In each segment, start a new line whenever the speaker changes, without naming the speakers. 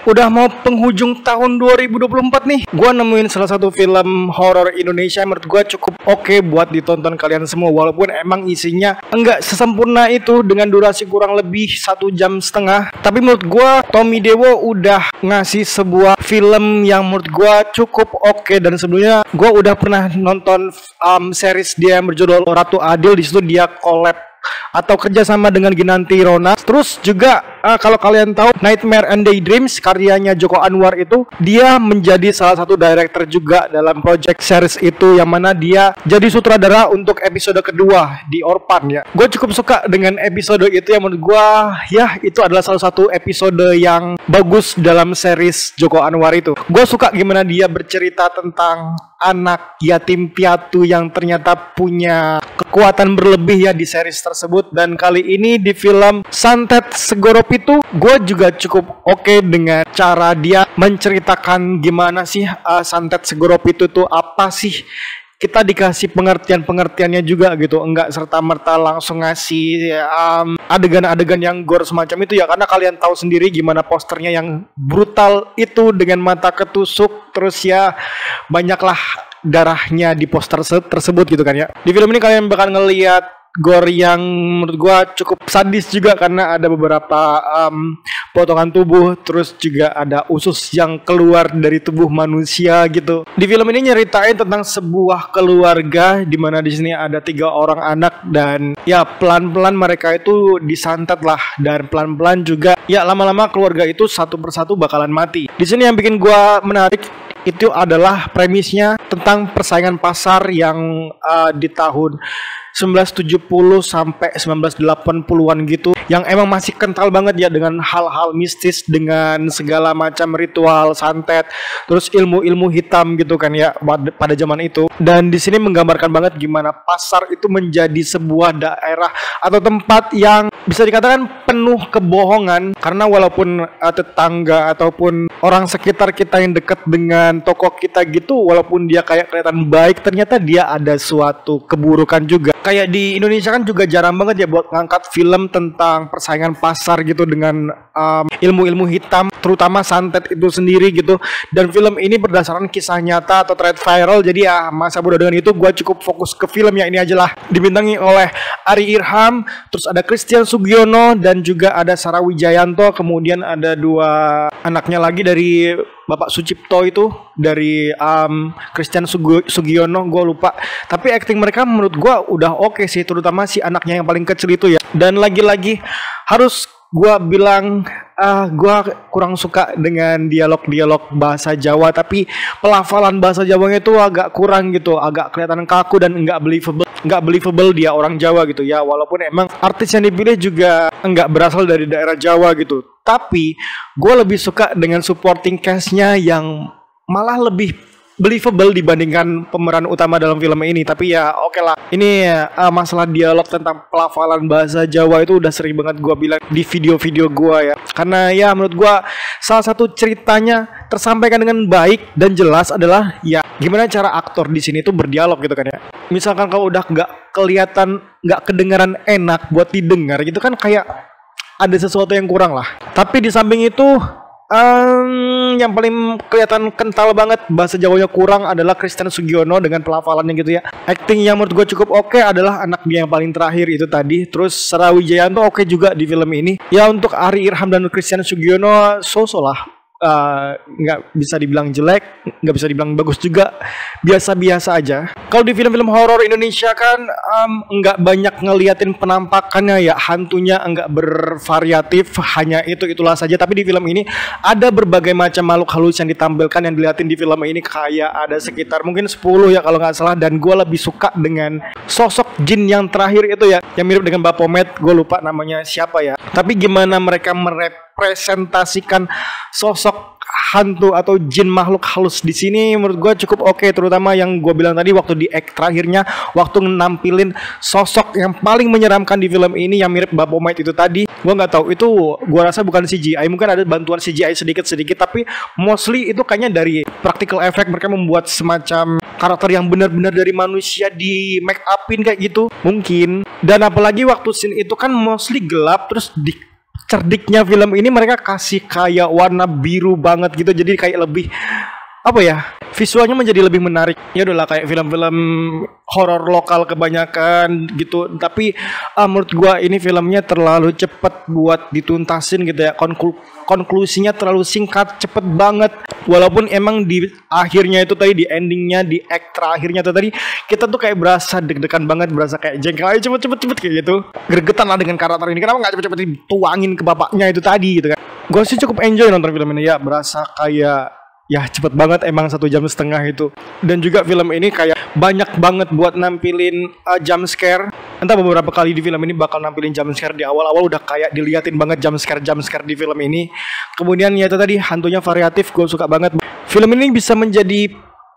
Udah mau penghujung tahun 2024 nih. Gua nemuin salah satu film horor Indonesia yang menurut gua cukup oke buat ditonton kalian semua. Walaupun emang isinya enggak sesempurna itu dengan durasi kurang lebih 1,5 jam. Tapi menurut gua Tommy Dewo udah ngasih sebuah film yang menurut gua cukup oke. Dan sebelumnya gua udah pernah nonton series dia yang berjudul Ratu Adil. Di situ dia collab atau kerjasama dengan Ginanti Rona. Terus juga kalau kalian tahu Nightmare and Daydreams karyanya Joko Anwar itu, dia menjadi salah satu director juga dalam project series itu, yang mana dia jadi sutradara untuk episode kedua di Orphan ya. Gue cukup suka dengan episode itu, yang menurut gue ya itu adalah salah satu episode yang bagus dalam series Joko Anwar itu. Gue suka gimana dia bercerita tentang anak yatim piatu yang ternyata punya kekuatan berlebih ya di series tersebut. Dan kali ini di film Santet Segorop itu gue juga cukup oke dengan cara dia menceritakan gimana sih Santet Segorop itu tuh apa sih. Kita dikasih pengertiannya juga gitu, enggak serta-merta langsung ngasih adegan-adegan yang gore semacam itu ya. Karena kalian tahu sendiri gimana posternya yang brutal itu dengan mata ketusuk, terus ya banyaklah darahnya di poster tersebut gitu kan ya. Di film ini kalian bakal ngelihat gore yang menurut gua cukup sadis juga, karena ada beberapa potongan tubuh, terus juga ada usus yang keluar dari tubuh manusia gitu. Di film ini nyeritain tentang sebuah keluarga di mana di sini ada 3 orang anak, dan ya pelan-pelan mereka itu disantet lah, dan pelan-pelan juga ya lama-lama keluarga itu satu persatu bakalan mati. Di sini yang bikin gua menarik itu adalah premisnya tentang persaingan pasar yang di tahun 1970 sampai 1980-an gitu, yang emang masih kental banget ya dengan hal-hal mistis, dengan segala macam ritual santet, terus ilmu-ilmu hitam gitu kan ya pada zaman itu. Dan di sini menggambarkan banget gimana pasar itu menjadi sebuah daerah atau tempat yang bisa dikatakan penuh kebohongan, karena walaupun tetangga ataupun orang sekitar kita yang dekat dengan toko kita gitu, walaupun dia kayak kelihatan baik, ternyata dia ada suatu keburukan juga. Kayak di Indonesia kan juga jarang banget ya buat ngangkat film tentang persaingan pasar gitu dengan ilmu-ilmu hitam, terutama santet itu sendiri gitu. Dan film ini berdasarkan kisah nyata atau thread viral. Jadi ya masa bodoh dengan itu, gue cukup fokus ke film yang ini aja lah. Dibintangi oleh Ari Irham, terus ada Christian Sugiono, dan juga ada Sarah Wijayanto. Kemudian ada 2 anaknya lagi dari Bapak Sucipto itu, dari Christian Sugiono, gue lupa. Tapi acting mereka menurut gue udah oke sih, terutama si anaknya yang paling kecil itu ya. Dan lagi-lagi harus gue bilang gue kurang suka dengan dialog-dialog bahasa Jawa, tapi pelafalan bahasa Jawanya itu agak kurang gitu, agak kelihatan kaku dan nggak believable dia orang Jawa gitu ya. Walaupun emang artis yang dipilih juga nggak berasal dari daerah Jawa gitu, tapi gue lebih suka dengan supporting cast-nya yang malah lebih believable dibandingkan pemeran utama dalam film ini. Tapi ya oke lah, ini masalah dialog tentang pelafalan bahasa Jawa itu udah sering banget gue bilang di video-video gue ya. Karena ya menurut gue salah satu ceritanya tersampaikan dengan baik dan jelas adalah ya gimana cara aktor di sini tuh berdialog gitu kan ya. Misalkan kalau udah nggak kelihatan, nggak kedengaran enak buat didengar gitu kan, kayak ada sesuatu yang kurang lah. Tapi di samping itu yang paling kelihatan kental banget bahasa Jawanya kurang adalah Christian Sugiono dengan pelafalannya gitu ya. Acting yang menurut gue cukup oke adalah anak dia yang paling terakhir itu tadi. Terus Sarah Wijayanto oke juga di film ini. Ya untuk Ari Irham dan Christian Sugiono so-so lah. Nggak bisa dibilang jelek, nggak bisa dibilang bagus juga, biasa-biasa aja. Kalau di film-film horor Indonesia kan nggak banyak ngeliatin penampakannya ya, hantunya nggak bervariatif, hanya itulah saja. Tapi di film ini ada berbagai macam makhluk halus yang ditampilkan, yang diliatin di film ini kayak ada sekitar mungkin 10 ya kalau nggak salah. Dan gue lebih suka dengan sosok jin yang terakhir itu ya, yang mirip dengan Baphomet, gue lupa namanya siapa ya. Tapi gimana mereka merepresentasikan sosok hantu atau jin makhluk halus di sini menurut gue cukup oke. Terutama yang gue bilang tadi waktu di act terakhirnya, waktu nampilin sosok yang paling menyeramkan di film ini yang mirip Baphomet itu tadi. Gue nggak tahu itu, gue rasa bukan CGI, mungkin ada bantuan CGI sedikit-sedikit, tapi mostly itu kayaknya dari practical effect. Mereka membuat semacam karakter yang benar-benar dari manusia di make upin kayak gitu mungkin. Dan apalagi waktu scene itu kan mostly gelap, terus cerdiknya film ini mereka kasih kayak warna biru banget gitu, jadi kayak lebih apa ya, visualnya menjadi lebih menarik. Ya udahlah kayak film-film horor lokal kebanyakan gitu, tapi menurut gua ini filmnya terlalu cepet buat dituntasin gitu ya. Konklusinya terlalu singkat, cepet banget. Walaupun emang di akhirnya itu tadi, di endingnya, di act terakhirnya itu tadi, kita tuh kayak berasa deg-degan banget, berasa kayak jengkel aja cepet kayak gitu. Gregetan lah dengan karakter ini. Kenapa nggak cepet-cepet dituangin ke bapaknya itu tadi gitu kan? Gua sih cukup enjoy nonton film ini ya, berasa kayak ya cepet banget emang 1,5 jam itu. Dan juga film ini kayak banyak banget buat nampilin jump scare. Entah beberapa kali di film ini bakal nampilin jump scare. Di awal-awal udah kayak diliatin banget jump scare di film ini. Kemudian ya itu tadi hantunya variatif, gue suka banget. Film ini bisa menjadi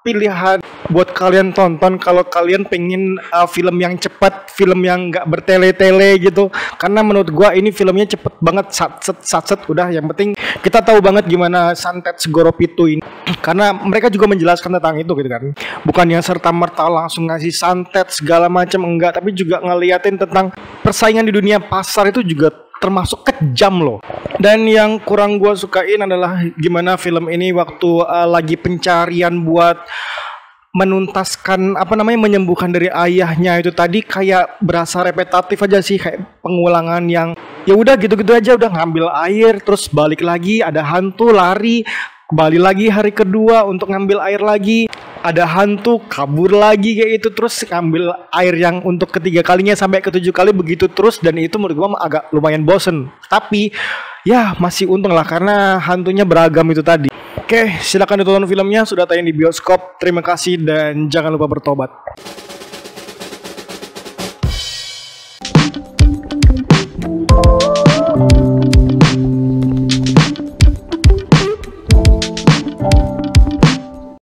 pilihan buat kalian tonton kalau kalian pengen film yang cepat, film yang nggak bertele-tele gitu. Karena menurut gua ini filmnya cepet banget, satset udah. Yang penting kita tahu banget gimana santet Segoro Pitu ini. Karena mereka juga menjelaskan tentang itu gitu kan. Bukan yang serta-merta langsung ngasih santet segala macam, enggak, tapi juga ngeliatin tentang persaingan di dunia pasar itu juga termasuk kejam loh. Dan yang kurang gue sukain adalah gimana film ini waktu lagi pencarian buat menuntaskan menyembuhkan dari ayahnya itu tadi, kayak berasa repetitif aja sih, kayak pengulangan yang ya udah gitu-gitu aja, udah ngambil air terus balik lagi, ada hantu lari, kembali lagi hari kedua untuk ngambil air lagi, ada hantu kabur lagi kayak itu, terus ngambil air yang untuk ketiga kalinya sampai ke 7 kali begitu terus. Dan itu menurut gua agak lumayan bosen, tapi ya masih untung lah karena hantunya beragam itu tadi. Oke, silakan ditonton filmnya, sudah tayang di bioskop. Terima kasih dan jangan lupa bertobat.